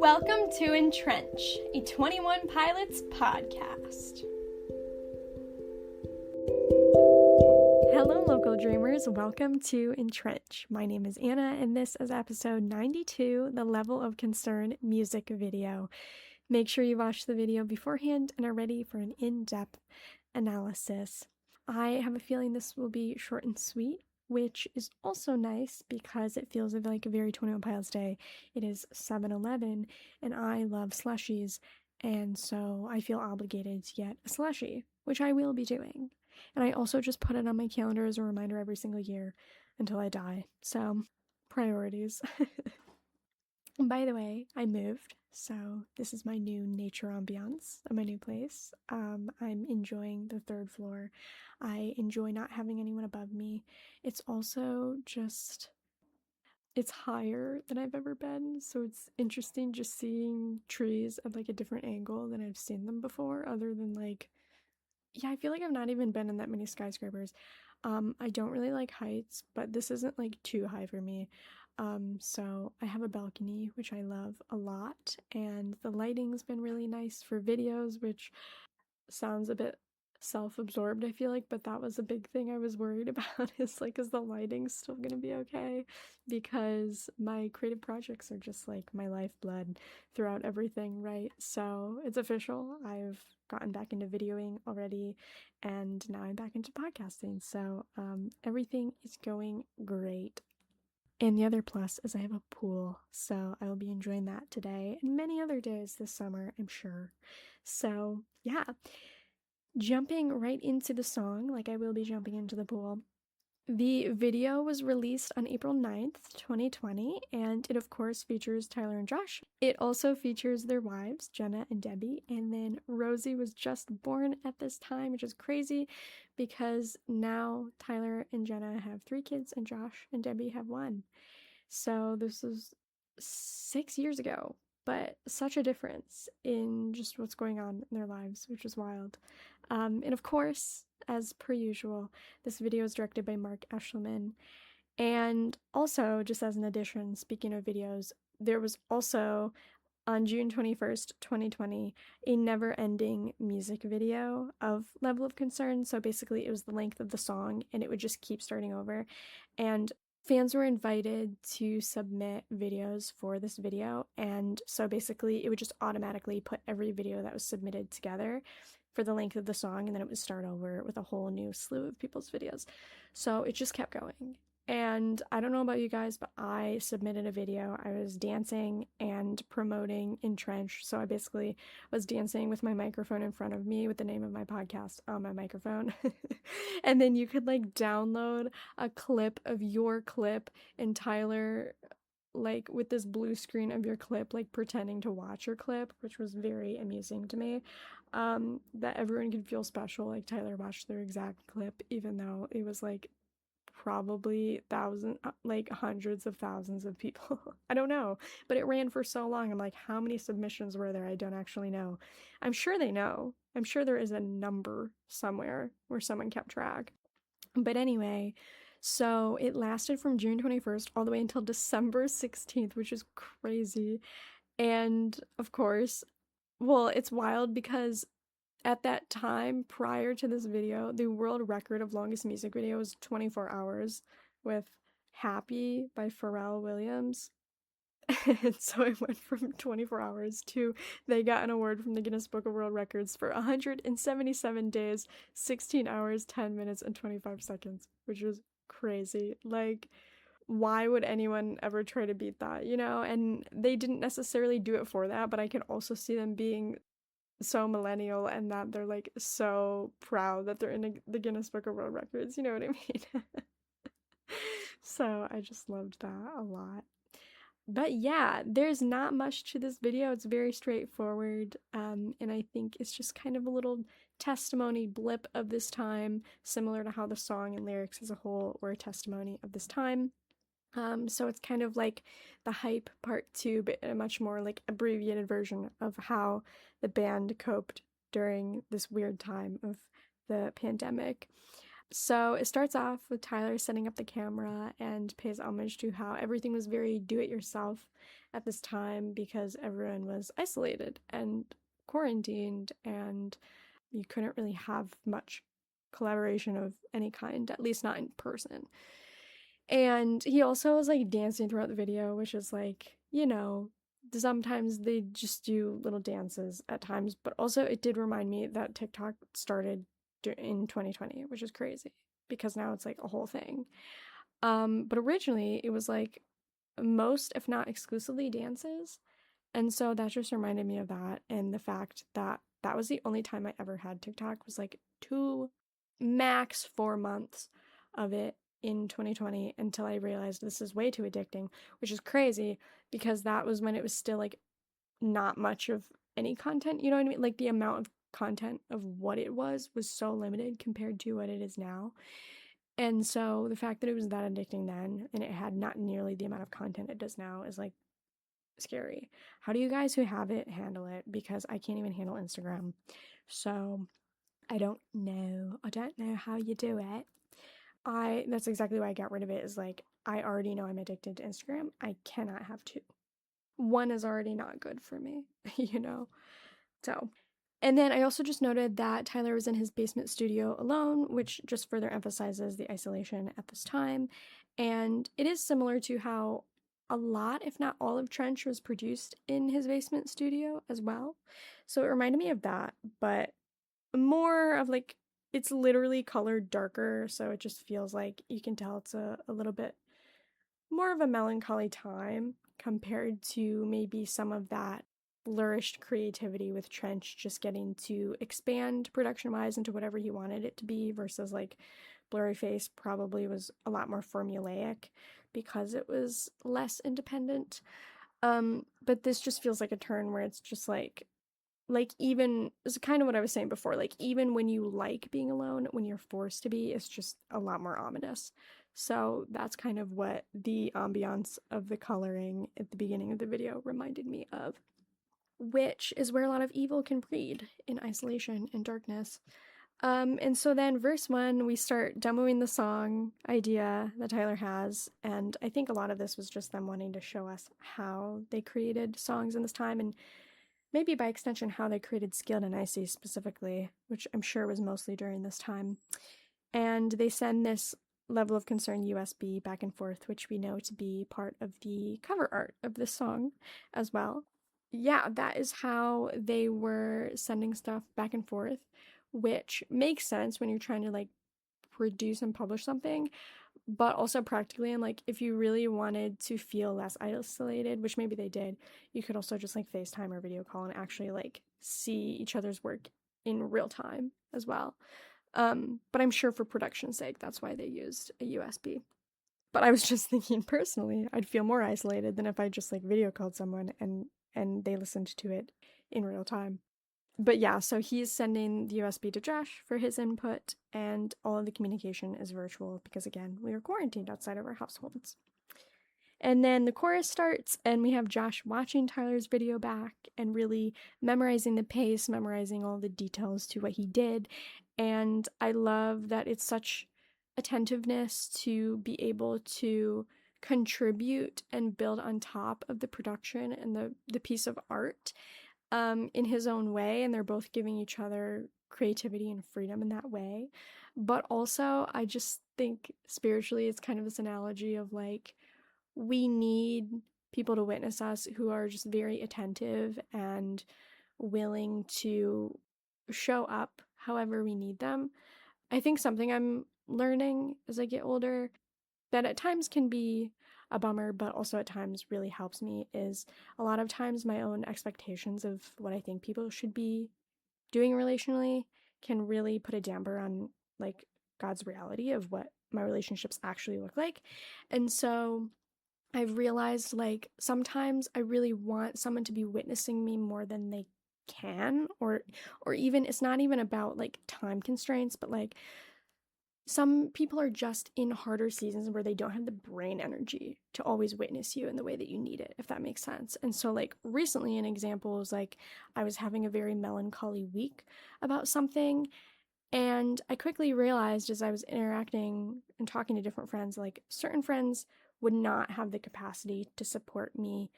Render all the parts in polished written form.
Welcome to EnTrench, a 21 Pilots podcast. Hello, local dreamers. Welcome to EnTrench. My name is Anna, and this is episode 92, the Level of Concern music video. Make sure you watch the video beforehand and are ready for an in-depth analysis. I have a feeling this will be short and sweet, which is also nice because it feels like a very 21 Pilots day. It is 7-Eleven, and I love slushies, and so I feel obligated to get a slushie, which I will be doing. And I also just put it on my calendar as a reminder every single year until I die. So, priorities. By the way, I moved, so this is my new nature ambiance at my new place. I'm enjoying the third floor. I enjoy not having anyone above me. It's also just, it's higher than I've ever been, so it's interesting just seeing trees at like a different angle than I've seen them before, other than like, yeah, I feel like I've not even been in that many skyscrapers. I don't really like heights, but this isn't like too high for me. So I have a balcony, which I love a lot, and the lighting's been really nice for videos, which sounds a bit self-absorbed, I feel like, but that was a big thing I was worried about, is like, is the lighting still gonna be okay? Because my creative projects are just like my lifeblood throughout everything, right? So it's official. I've gotten back into videoing already, and now I'm back into podcasting, so everything is going great. And the other plus is I have a pool, so I will be enjoying that today and many other days this summer, I'm sure. So, yeah. Jumping right into the song, like I will be jumping into the pool. The video was released on April 9th, 2020, and it of course features Tyler and Josh. It also features their wives, Jenna and Debbie, and then Rosie was just born at this time, which is crazy because now Tyler and Jenna have 3 kids and Josh and Debbie have 1. So this was 6 years ago, but such a difference in just what's going on in their lives, which is wild. And of course, as per usual, this video is directed by Mark Eshelman. And also, just as an addition, speaking of videos, there was also, on June 21st, 2020, a never-ending music video of Level of Concern. So basically, it was the length of the song, and it would just keep starting over. And fans were invited to submit videos for this video, and so basically, it would just automatically put every video that was submitted together for the length of the song, and then it would start over with a whole new slew of people's videos. So it just kept going. And I don't know about you guys, but I submitted a video. I was dancing and promoting EnTrench. So I basically was dancing with my microphone in front of me with the name of my podcast on my microphone. And then you could like download a clip of your clip, and Tyler, like with this blue screen of your clip, like pretending to watch your clip, which was very amusing to me. That everyone could feel special, like Tyler watched their exact clip, even though it was like probably hundreds of thousands of people. I don't know, but it ran for so long. I'm like, how many submissions were there? I don't actually know. I'm sure they know. I'm sure there is a number somewhere where someone kept track. But anyway, so it lasted from June 21st all the way until December 16th, which is crazy. And of course, well, it's wild because at that time, prior to this video, the world record of longest music video was 24 hours with Happy by Pharrell Williams. And so it went from 24 hours to they got an award from the Guinness Book of World Records for 177 days, 16 hours, 10 minutes, and 25 seconds, which was crazy. Like, why would anyone ever try to beat that, you know? And they didn't necessarily do it for that, but I could also see them being so millennial and that they're like so proud that they're in the Guinness Book of World Records, you know what I mean? So I just loved that a lot. But yeah, there's not much to this video. It's very straightforward, and I think it's just kind of a little testimony blip of this time, similar to how the song and lyrics as a whole were a testimony of this time. So it's kind of like the hype part 2, but a much more like abbreviated version of how the band coped during this weird time of the pandemic. So it starts off with Tyler setting up the camera and pays homage to how everything was very do-it-yourself at this time because everyone was isolated and quarantined, and you couldn't really have much collaboration of any kind, at least not in person. And he also was like dancing throughout the video, which is like, sometimes they just do little dances at times, but also it did remind me that TikTok started in 2020, which is crazy because now it's like a whole thing. But originally it was like most, if not exclusively, dances. And so that just reminded me of that, and the fact that that was the only time I ever had TikTok was like 4 months of it in 2020 until I realized this is way too addicting, which is crazy because that was when it was still like not much of any content, you know what I mean? Like the amount of content of what it was so limited compared to what it is now. And so the fact that it was that addicting then and it had not nearly the amount of content it does now is like scary. How do you guys who have it handle it? Because I can't even handle Instagram. So I don't know. I don't know how you do it. That's exactly why I got rid of it, is like I already know I'm addicted to Instagram. I cannot have two. One is already not good for me, you know? So, and then I also just noted that Tyler was in his basement studio alone, which just further emphasizes the isolation at this time. And it is similar to how a lot, if not all, of Trench was produced in his basement studio as well. So it reminded me of that, but more of like, it's literally colored darker, so it just feels like you can tell it's a little bit more of a melancholy time compared to maybe some of that flourished creativity with Trench just getting to expand production-wise into whatever he wanted it to be, versus like Blurryface probably was a lot more formulaic because it was less independent. But this just feels like a turn where it's just like even it's kind of what I was saying before, like even when you like being alone, when you're forced to be, it's just a lot more ominous. So that's kind of what the ambiance of the coloring at the beginning of the video reminded me of, which is where a lot of evil can breed, in isolation and darkness. And so then verse 1, we start demoing the song idea that Tyler has, and I think a lot of this was just them wanting to show us how they created songs in this time, and maybe by extension how they created Skilled and Icy specifically, which I'm sure was mostly during this time. And they send this level of concern USB back and forth, which we know to be part of the cover art of this song as well. Yeah, that is how they were sending stuff back and forth, which makes sense when you're trying to like produce and publish something, but also practically, and like if you really wanted to feel less isolated, which maybe they did, you could also just like FaceTime or video call and actually like see each other's work in real time as well. But I'm sure for production's sake, that's why they used a USB. But I was just thinking personally, I'd feel more isolated than if I just like video called someone and they listened to it in real time. But yeah, so he's sending the USB to Josh for his input, and all of the communication is virtual because, again, we are quarantined outside of our households. And then the chorus starts, and we have Josh watching Tyler's video back and really memorizing the pace, memorizing all the details to what he did. And I love that it's such attentiveness to be able to contribute and build on top of the production and the piece of art in his own way, and they're both giving each other creativity and freedom in that way. But also, I just think spiritually, it's kind of this analogy of like, we need people to witness us who are just very attentive and willing to show up however we need them. I think something I'm learning as I get older that at times can be a bummer, but also at times really helps me, is a lot of times my own expectations of what I think people should be doing relationally can really put a damper on like God's reality of what my relationships actually look like. And so I've realized like sometimes I really want someone to be witnessing me more than they can, or even it's not even about like time constraints, but like some people are just in harder seasons where they don't have the brain energy to always witness you in the way that you need it, if that makes sense. And so like recently an example was like I was having a very melancholy week about something, And I quickly realized as I was interacting and talking to different friends, like certain friends would not have the capacity to support me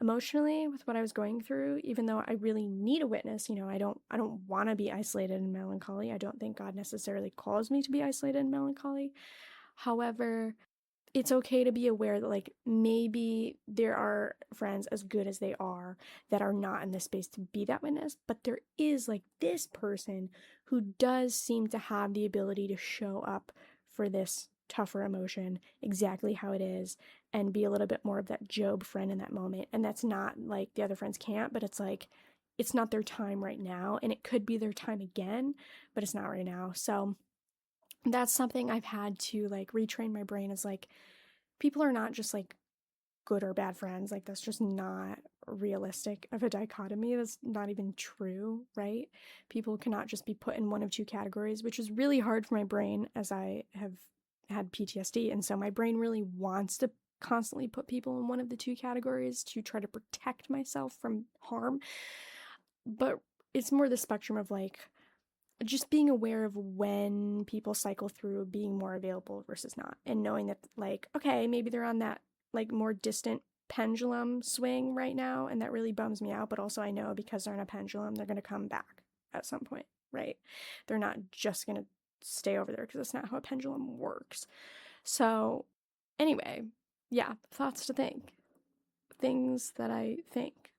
emotionally with what I was going through, even though I really need a witness. I don't want to be isolated in melancholy. I don't think God necessarily calls me to be isolated in melancholy. However, it's okay to be aware that like maybe there are friends as good as they are that are not in this space to be that witness, but there is like this person who does seem to have the ability to show up for this tougher emotion exactly how it is and be a little bit more of that Job friend in that moment. And that's not like the other friends can't, but it's like it's not their time right now, and it could be their time again, but it's not right now. So that's something I've had to like retrain my brain, is like people are not just like good or bad friends. Like that's just not realistic of a dichotomy. That's not even true, right? People cannot just be put in one of two categories, which is really hard for my brain as I have had PTSD. And so my brain really wants to constantly put people in one of the two categories to try to protect myself from harm. But it's more the spectrum of like just being aware of when people cycle through being more available versus not, and knowing that like, okay, maybe they're on that like more distant pendulum swing right now, and that really bums me out, but also I know because they're in a pendulum, they're going to come back at some point, right? They're not just going to stay over there, because that's not how a pendulum works. So anyway, yeah, thoughts to think, things that I think.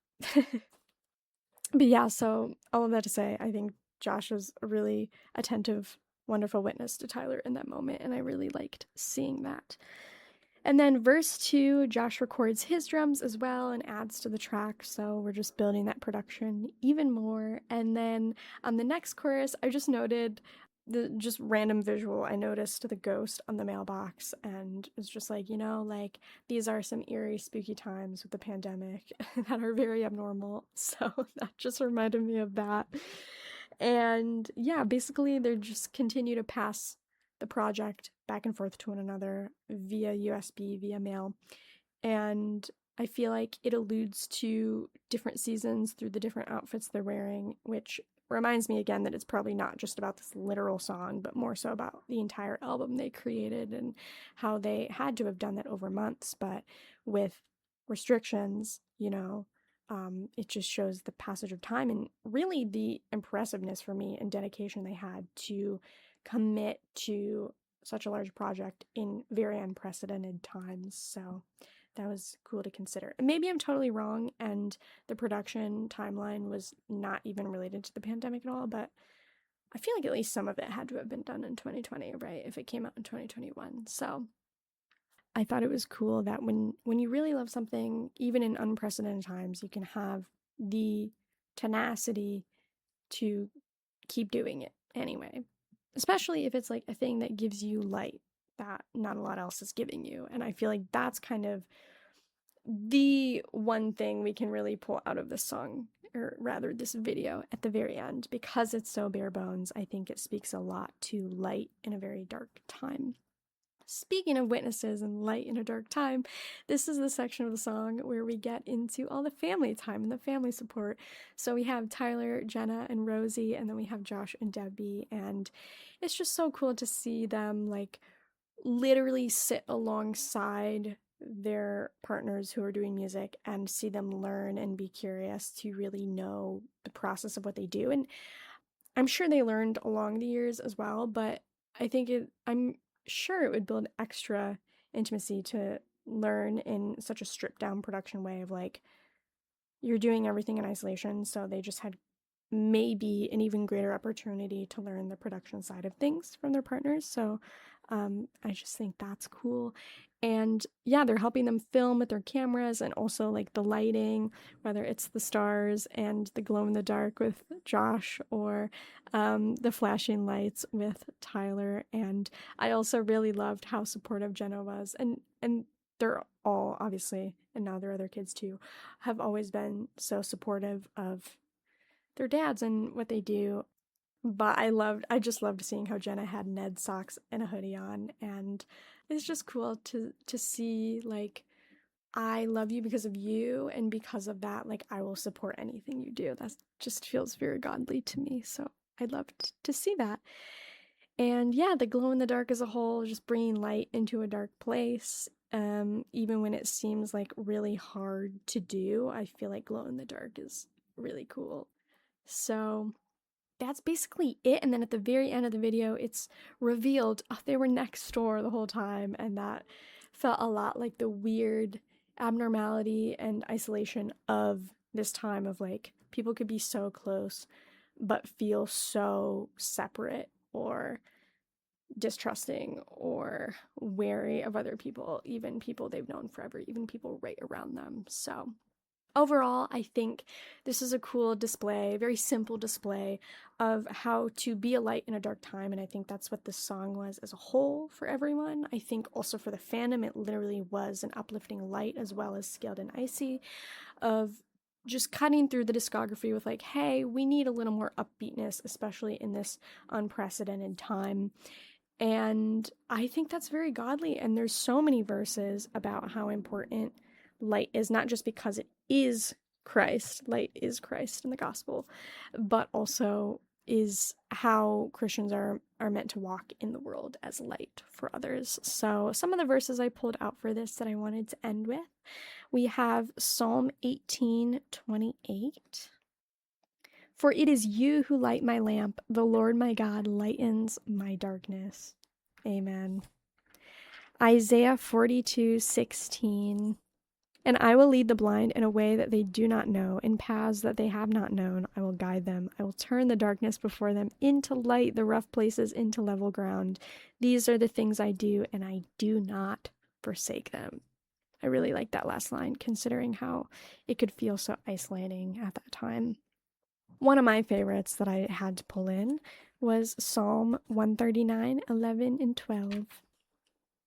But yeah, so all of that to say, I think Josh was a really attentive, wonderful witness to Tyler in that moment, and I really liked seeing that. And then verse 2, Josh records his drums as well and adds to the track, so we're just building that production even more. And then on the next chorus, I just noted the just random visual. I noticed the ghost on the mailbox, and it's just like, like these are some eerie, spooky times with the pandemic that are very abnormal. So that just reminded me of that. And yeah, basically they just continue to pass the project back and forth to one another via USB, via mail. And I feel like it alludes to different seasons through the different outfits they're wearing, which reminds me again that it's probably not just about this literal song, but more so about the entire album they created and how they had to have done that over months. But with restrictions, it just shows the passage of time and really the impressiveness for me and dedication they had to commit to such a large project in very unprecedented times. So that was cool to consider. And maybe I'm totally wrong, and the production timeline was not even related to the pandemic at all, but I feel like at least some of it had to have been done in 2020, right? If it came out in 2021. So I thought it was cool that when you really love something, even in unprecedented times, you can have the tenacity to keep doing it anyway. Especially if it's like a thing that gives you light that not a lot else is giving you. And I feel like that's kind of the one thing we can really pull out of this song, or rather this video at the very end, because it's so bare bones. I think it speaks a lot to light in a very dark time. Speaking of witnesses and light in a dark time, this is the section of the song where we get into all the family time and the family support. So we have Tyler, Jenna, and Rosie, and then we have Josh and Debbie, and it's just so cool to see them like literally sit alongside their partners who are doing music and see them learn and be curious to really know the process of what they do. And I'm sure they learned along the years as well, but I'm sure it would build extra intimacy to learn in such a stripped down production way of like, you're doing everything in isolation, so they just had maybe an even greater opportunity to learn the production side of things from their partners. So I just think that's cool. And yeah, they're helping them film with their cameras, and also like the lighting, whether it's the stars and the glow in the dark with Josh, or the flashing lights with Tyler. And I also really loved how supportive Jenna was, and they're all obviously, and now their other kids too, have always been so supportive of their dads and what they do. But I just loved seeing how Jenna had Ned socks and a hoodie on, and it's just cool to see like, I love you because of you, and because of that, like, I will support anything you do. That just feels very godly to me. So I loved to see that. And yeah, the glow in the dark as a whole, just bringing light into a dark place, even when it seems like really hard to do, I feel like glow in the dark is really cool. So that's basically it. And then at the very end of the video, it's revealed they were next door the whole time. And that felt a lot like the weird abnormality and isolation of this time of like people could be so close but feel so separate or distrusting or wary of other people, even people they've known forever, even people right around them. So overall, I think this is a cool display, very simple display of how to be a light in a dark time. And I think that's what this song was as a whole for everyone. I think also for the fandom, it literally was an uplifting light as well as Scaled and Icy of just cutting through the discography with like, hey, we need a little more upbeatness, especially in this unprecedented time. And I think that's very godly. And there's so many verses about how important light is, not just because it is Christ, light is Christ in the gospel, but also is how Christians are meant to walk in the world as light for others. So some of the verses I pulled out for this that I wanted to end with, we have Psalm 18:28. For it is you who light my lamp, the Lord my God lightens my darkness. Amen. Isaiah 42:16. And I will lead the blind in a way that they do not know, in paths that they have not known. I will guide them. I will turn the darkness before them into light, the rough places into level ground. These are the things I do, and I do not forsake them. I really like that last line, considering how it could feel so isolating at that time. One of my favorites that I had to pull in was Psalm 139:11 and 12.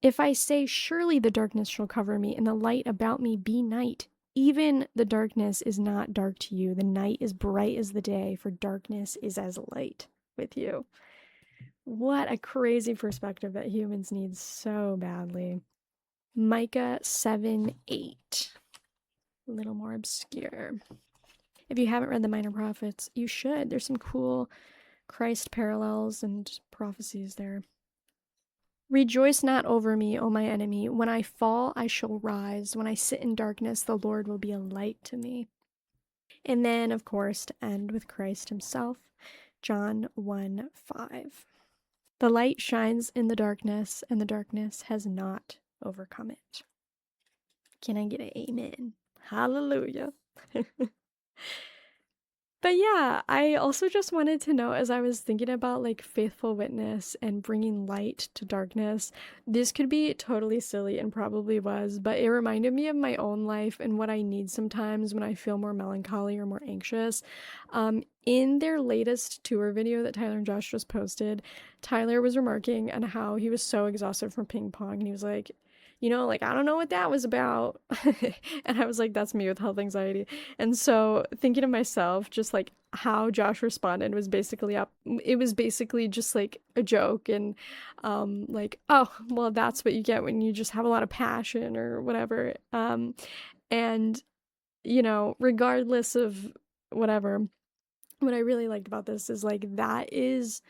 If I say, surely the darkness shall cover me, and the light about me be night, even the darkness is not dark to you. The night is bright as the day, for darkness is as light with you. What a crazy perspective that humans need so badly. Micah 7:8. A little more obscure. If you haven't read the Minor Prophets, you should. There's some cool Christ parallels and prophecies there. Rejoice not over me, O my enemy. When I fall, I shall rise. When I sit in darkness, the Lord will be a light to me. And then, of course, to end with Christ himself, John 1:5. The light shines in the darkness, and the darkness has not overcome it. Can I get an amen? Hallelujah. But yeah, I also just wanted to know, as I was thinking about like faithful witness and bringing light to darkness, this could be totally silly and probably was, but it reminded me of my own life and what I need sometimes when I feel more melancholy or more anxious. In their latest tour video that Tyler and Josh just posted, Tyler was remarking on how he was so exhausted from ping pong, and he was like, you know, like, I don't know what that was about. And I was like, that's me with health anxiety. And so thinking of myself, just like how Josh responded was basically it was basically just like a joke and like, oh, well, that's what you get when you just have a lot of passion or whatever. And, you know, regardless of whatever, what I really liked about this is like that is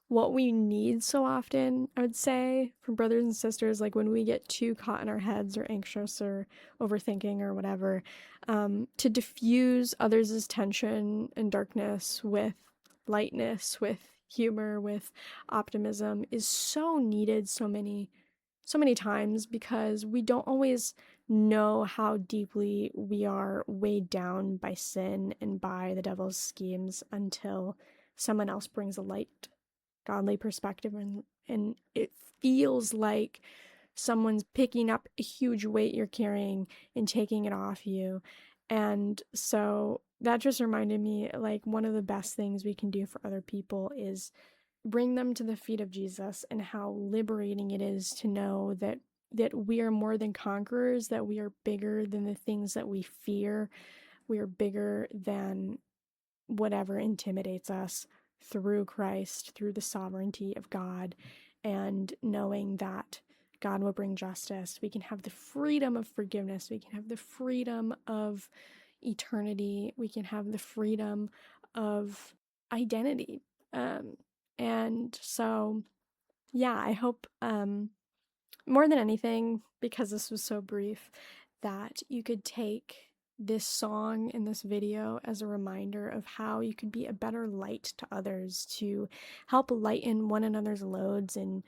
what we need so often, I would say, from brothers and sisters, like when we get too caught in our heads or anxious or overthinking or whatever, to diffuse others' tension and darkness with lightness, with humor, with optimism is so needed so many times because we don't always know how deeply we are weighed down by sin and by the devil's schemes until someone else brings a light godly perspective and it feels like someone's picking up a huge weight you're carrying and taking it off you. And so that just reminded me like one of the best things we can do for other people is bring them to the feet of Jesus and how liberating it is to know that we are more than conquerors, that we are bigger than the things that we fear. We are bigger than whatever intimidates us through Christ, through the sovereignty of God, and knowing that God will bring justice. We can have the freedom of forgiveness. We can have the freedom of eternity. We can have the freedom of identity. And so I hope, more than anything, because this was so brief, that you could take this song and this video as a reminder of how you could be a better light to others, to help lighten one another's loads, and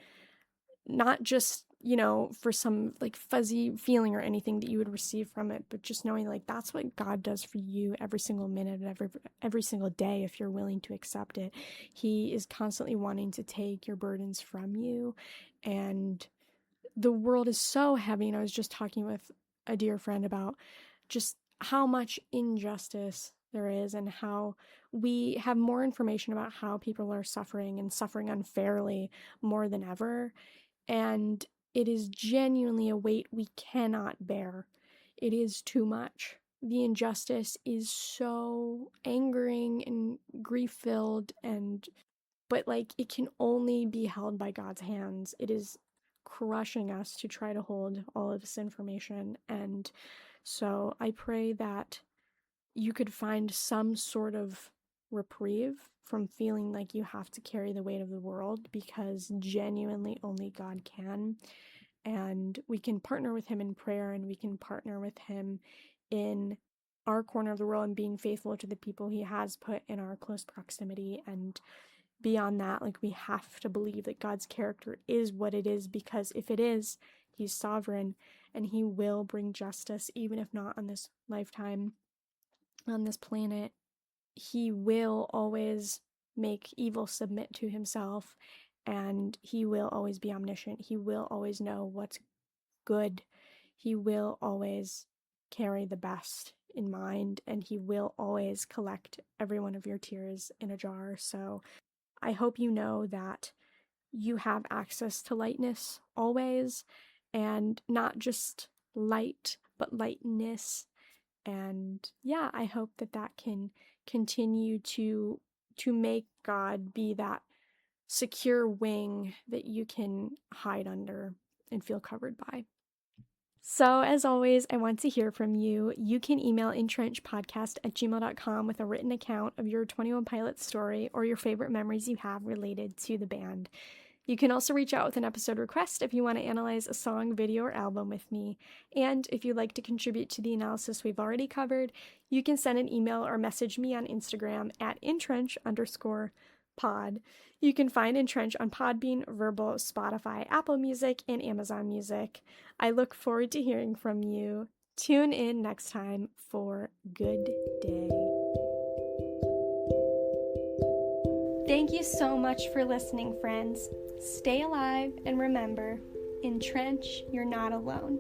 not just, for some like fuzzy feeling or anything that you would receive from it, but just knowing like that's what God does for you every single minute, every single day, if you're willing to accept it. He is constantly wanting to take your burdens from you, and the world is so heavy. And I was just talking with a dear friend about just how much injustice there is, and how we have more information about how people are suffering and suffering unfairly more than ever. And it is genuinely a weight we cannot bear. It is too much. The injustice is so angering and grief-filled, but like it can only be held by God's hands. It is crushing us to try to hold all of this information. And so I pray that you could find some sort of reprieve from feeling like you have to carry the weight of the world, because genuinely only God can. And we can partner with him in prayer, and we can partner with him in our corner of the world and being faithful to the people he has put in our close proximity. And beyond that, like, we have to believe that God's character is what it is, because if it is, he's sovereign and he will bring justice, even if not on this lifetime, on this planet. He will always make evil submit to himself, and he will always be omniscient. He will always know what's good. He will always carry the best in mind, and he will always collect every one of your tears in a jar. So I hope you know that you have access to lightness always, and not just light, but lightness. And I hope that can continue to make God be that secure wing that you can hide under and feel covered by. So, as always, I want to hear from you. You can email EnTrenchPodcast@gmail.com with a written account of your 21 Pilots story or your favorite memories you have related to the band. You can also reach out with an episode request if you want to analyze a song, video, or album with me. And if you'd like to contribute to the analysis we've already covered, you can send an email or message me on Instagram at EnTrench_pod. You can find EnTrench on Podbean, Verbal, Spotify, Apple Music, and Amazon Music. I look forward to hearing from you. Tune in next time for Good Day. Thank you so much for listening, friends. Stay alive, and remember, EnTrench, you're not alone.